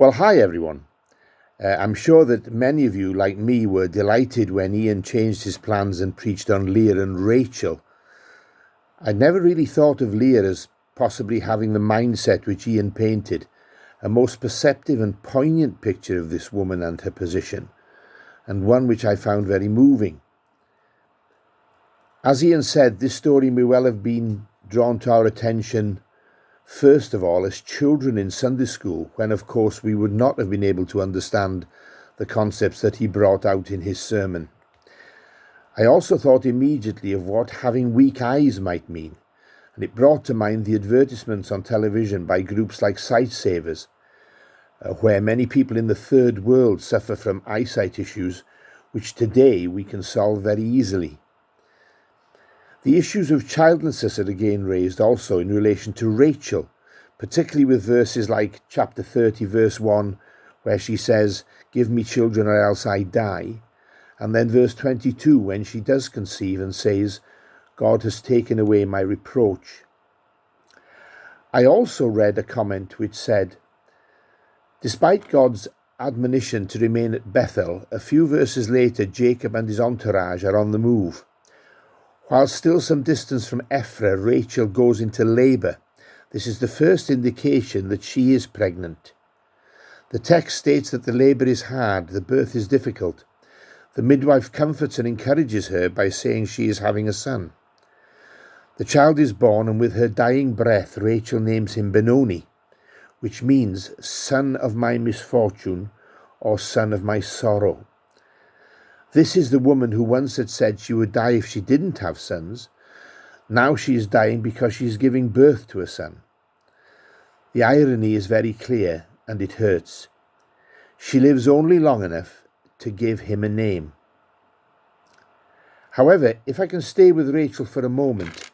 Well, hi everyone. I'm sure that many of you, like me, were delighted when Ian changed his plans and preached on Leah and Rachel. I'd never really thought of Leah as possibly having the mindset which Ian painted, a most perceptive and poignant picture of this woman and her position, and one which I found very moving. As Ian said, this story may well have been drawn to our attention first of all as children in Sunday school, when of course we would not have been able to understand the concepts that he brought out in his sermon. I also thought immediately of what having weak eyes might mean, and it brought to mind the advertisements on television by groups like Sightsavers, where many people in the third world suffer from eyesight issues which today we can solve very easily. The issues of childlessness are again raised also in relation to Rachel, particularly with verses like chapter 30 verse 1, where she says, "Give me children or else I die," and then verse 22 when she does conceive and says, "God has taken away my reproach." I also read a comment which said, despite God's admonition to remain at Bethel, a few verses later Jacob and his entourage are on the move. While still some distance from Ephra, Rachel goes into labour. This is the first indication that she is pregnant. The text states that the labour is hard, the birth is difficult. The midwife comforts and encourages her by saying she is having a son. The child is born, and with her dying breath, Rachel names him Benoni, which means son of my misfortune or son of my sorrow. This is the woman who once had said she would die if she didn't have sons. Now she is dying because she is giving birth to a son. The irony is very clear, and it hurts. She lives only long enough to give him a name. However, if I can stay with Rachel for a moment,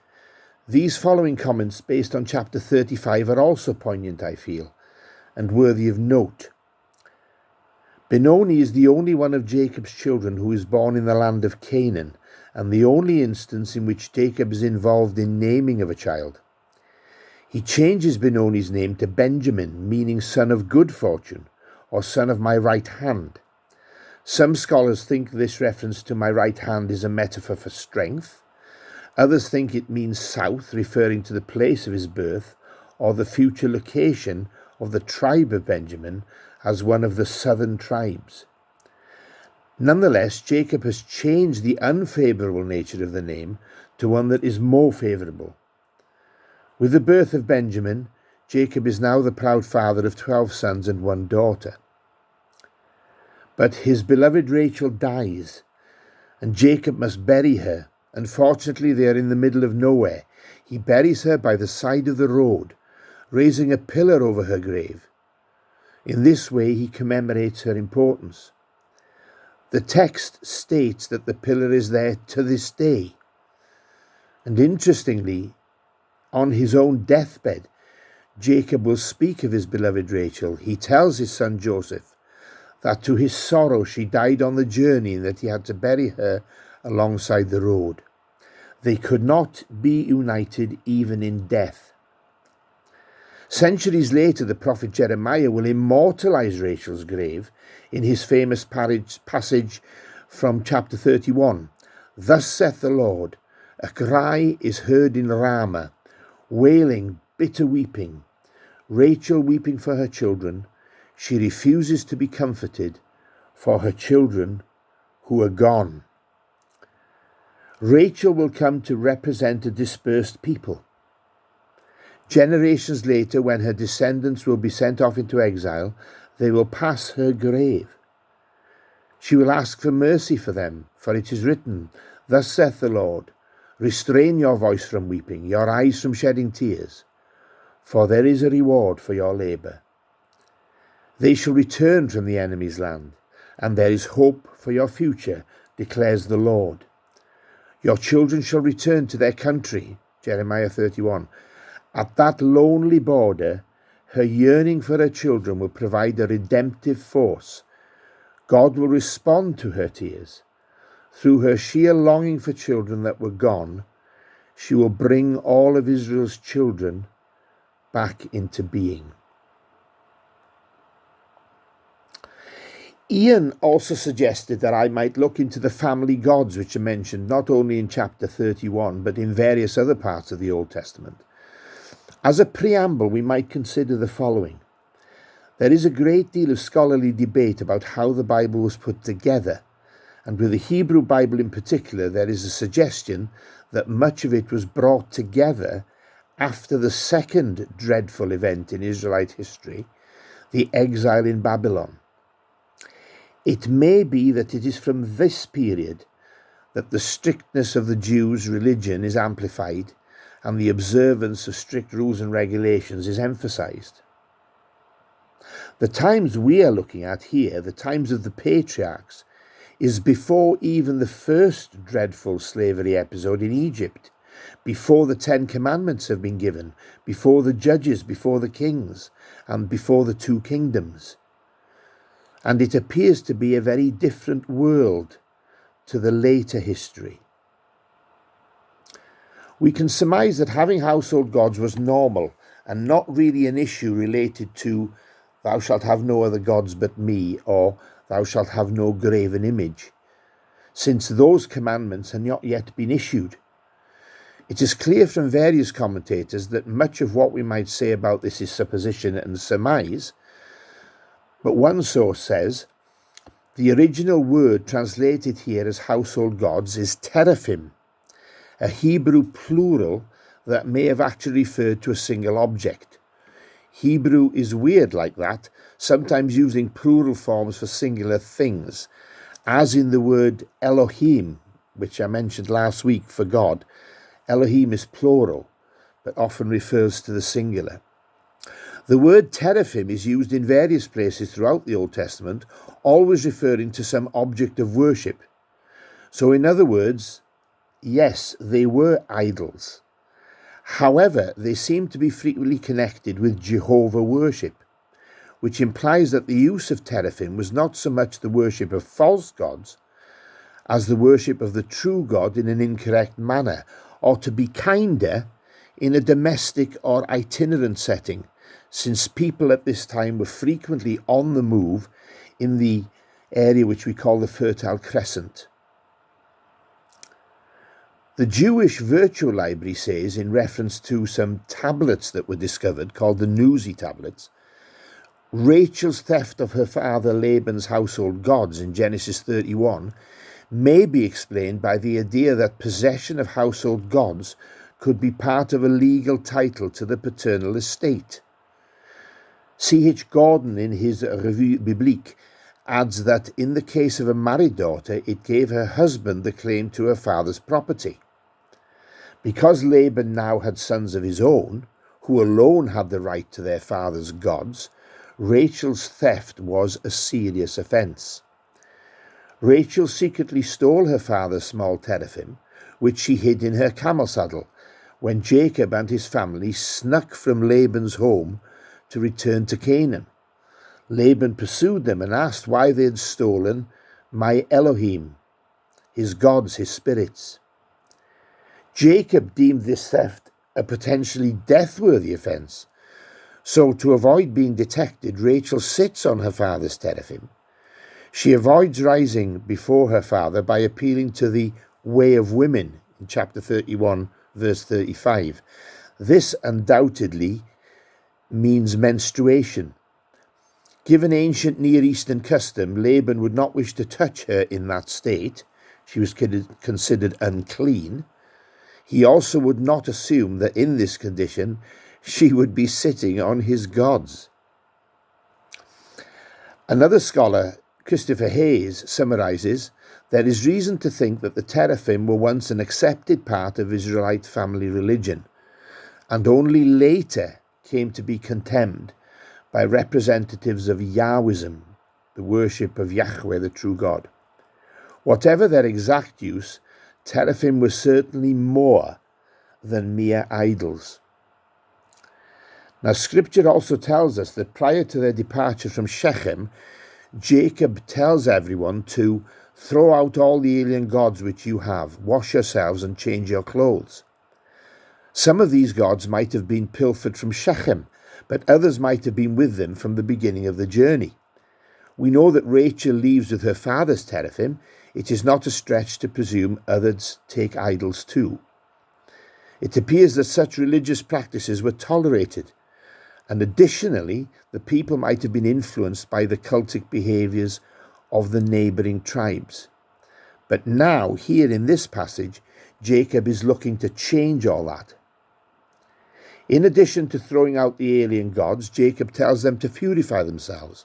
these following comments based on chapter 35 are also poignant, I feel, and worthy of note. Benoni is the only one of Jacob's children who is born in the land of Canaan, and the only instance in which Jacob is involved in naming of a child. He changes Benoni's name to Benjamin, meaning son of good fortune, or son of my right hand. Some scholars think this reference to my right hand is a metaphor for strength. Others think it means south, referring to the place of his birth, or the future location of the tribe of Benjamin as one of the southern tribes. Nonetheless, Jacob has changed the unfavourable nature of the name to one that is more favourable. With the birth of Benjamin, Jacob is now the proud father of 12 sons and 1 daughter. But his beloved Rachel dies, and Jacob must bury her. Unfortunately, they are in the middle of nowhere. He buries her by the side of the road, raising a pillar over her grave. In this way, he commemorates her importance. The text states that the pillar is there to this day. And interestingly, on his own deathbed, Jacob will speak of his beloved Rachel. He tells his son Joseph that to his sorrow she died on the journey and that he had to bury her alongside the road. They could not be united even in death. Centuries later, the prophet Jeremiah will immortalize Rachel's grave in his famous passage from chapter 31. "Thus saith the Lord, a cry is heard in Ramah, wailing, bitter weeping, Rachel weeping for her children. She refuses to be comforted for her children who are gone." Rachel will come to represent a dispersed people. Generations later, when her descendants will be sent off into exile, they will pass her grave. She will ask for mercy for them, for it is written, "Thus saith the Lord, restrain your voice from weeping, your eyes from shedding tears, for there is a reward for your labour." They shall return from the enemy's land, and there is hope for your future, declares the Lord. Your children shall return to their country, Jeremiah 31. At that lonely border, her yearning for her children will provide a redemptive force. God will respond to her tears. Through her sheer longing for children that were gone, she will bring all of Israel's children back into being. Ian also suggested that I might look into the family gods which are mentioned not only in chapter 31 but in various other parts of the Old Testament. As a preamble, we might consider the following. There is a great deal of scholarly debate about how the Bible was put together, and with the Hebrew Bible in particular, there is a suggestion that much of it was brought together after the second dreadful event in Israelite history, the exile in Babylon. It may be that it is from this period that the strictness of the Jews' religion is amplified and the observance of strict rules and regulations is emphasized. The times we are looking at here, the times of the patriarchs, is before even the first dreadful slavery episode in Egypt, before the 10 Commandments have been given, before the judges, before the kings, and before the 2 kingdoms. And it appears to be a very different world to the later history. We can surmise that having household gods was normal and not really an issue related to "thou shalt have no other gods but me" or "thou shalt have no graven image," since those commandments had not yet been issued. It is clear from various commentators that much of what we might say about this is supposition and surmise, but one source says the original word translated here as household gods is teraphim, a Hebrew plural that may have actually referred to a single object. Hebrew is weird like that, sometimes using plural forms for singular things, as in the word Elohim, which I mentioned last week for God. Elohim is plural, but often refers to the singular. The word teraphim is used in various places throughout the Old Testament, always referring to some object of worship. So in other words, yes, they were idols. However, they seem to be frequently connected with Jehovah worship, which implies that the use of teraphim was not so much the worship of false gods as the worship of the true God in an incorrect manner, or to be kinder, in a domestic or itinerant setting, since people at this time were frequently on the move in the area which we call the Fertile Crescent. The Jewish Virtual Library says, in reference to some tablets that were discovered, called the Nuzi tablets, Rachel's theft of her father Laban's household gods in Genesis 31 may be explained by the idea that possession of household gods could be part of a legal title to the paternal estate. C.H. Gordon, in his Revue Biblique, adds that in the case of a married daughter, it gave her husband the claim to her father's property. Because Laban now had sons of his own, who alone had the right to their father's gods, Rachel's theft was a serious offence. Rachel secretly stole her father's small teraphim, which she hid in her camel saddle, when Jacob and his family snuck from Laban's home to return to Canaan. Laban pursued them and asked why they had stolen my Elohim, his gods, his spirits. Jacob deemed this theft a potentially death-worthy offence, so to avoid being detected, Rachel sits on her father's teraphim. She avoids rising before her father by appealing to the way of women in chapter 31, verse 35. This undoubtedly means menstruation. Given ancient Near Eastern custom, Laban would not wish to touch her in that state. She was considered unclean. He also would not assume that in this condition she would be sitting on his gods. Another scholar, Christopher Hayes, summarizes, there is reason to think that the teraphim were once an accepted part of Israelite family religion, and only later came to be contemned by representatives of Yahwism, the worship of Yahweh, the true God. Whatever their exact use, teraphim were certainly more than mere idols. Now, Scripture also tells us that prior to their departure from Shechem, Jacob tells everyone to throw out all the alien gods which you have, wash yourselves and change your clothes. Some of these gods might have been pilfered from Shechem, but others might have been with them from the beginning of the journey. We know that Rachel leaves with her father's teraphim. It is not a stretch to presume others take idols too. It appears that such religious practices were tolerated, and additionally, the people might have been influenced by the cultic behaviours of the neighbouring tribes. But now, here in this passage, Jacob is looking to change all that. In addition to throwing out the alien gods, Jacob tells them to purify themselves.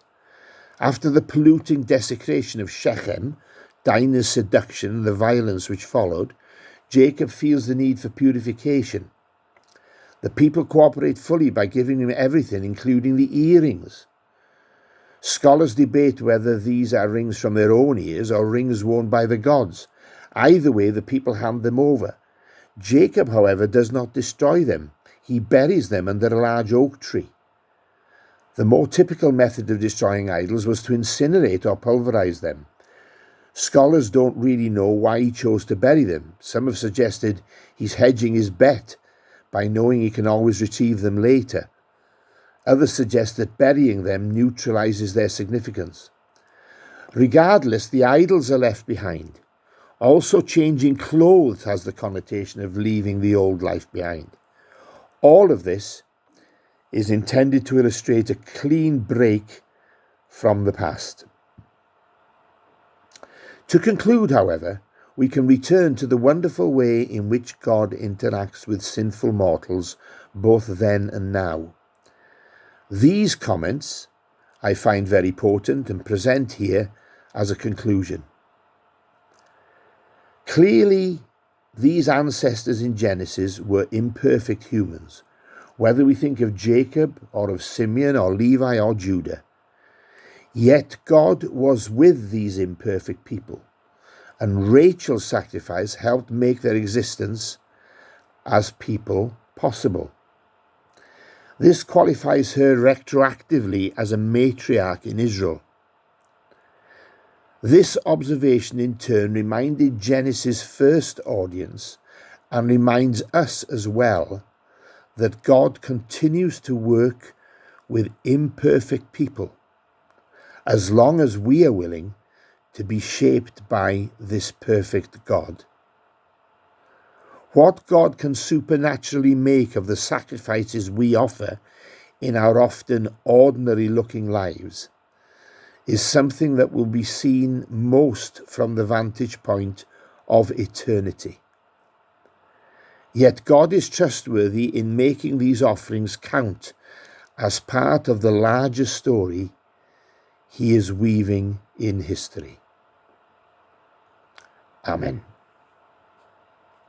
After the polluting desecration of Shechem, Dinah's seduction and the violence which followed, Jacob feels the need for purification. The people cooperate fully by giving him everything, including the earrings. Scholars debate whether these are rings from their own ears or rings worn by the gods. Either way, the people hand them over. Jacob, however, does not destroy them. He buries them under a large oak tree. The more typical method of destroying idols was to incinerate or pulverize them. Scholars don't really know why he chose to bury them. Some have suggested he's hedging his bet by knowing he can always retrieve them later. Others suggest that burying them neutralizes their significance. Regardless, the idols are left behind. Also, changing clothes has the connotation of leaving the old life behind. All of this is intended to illustrate a clean break from the past. To conclude, however, we can return to the wonderful way in which God interacts with sinful mortals, both then and now. These comments I find very potent and present here as a conclusion. Clearly, these ancestors in Genesis were imperfect humans, whether we think of Jacob or of Simeon or Levi or Judah. Yet God was with these imperfect people, and Rachel's sacrifice helped make their existence as people possible. This qualifies her retroactively as a matriarch in Israel. This observation in turn reminded Genesis' first audience and reminds us as well that God continues to work with imperfect people as long as we are willing to be shaped by this perfect God. What God can supernaturally make of the sacrifices we offer in our often ordinary-looking lives is something that will be seen most from the vantage point of eternity. Yet God is trustworthy in making these offerings count as part of the larger story He is weaving in history. Amen.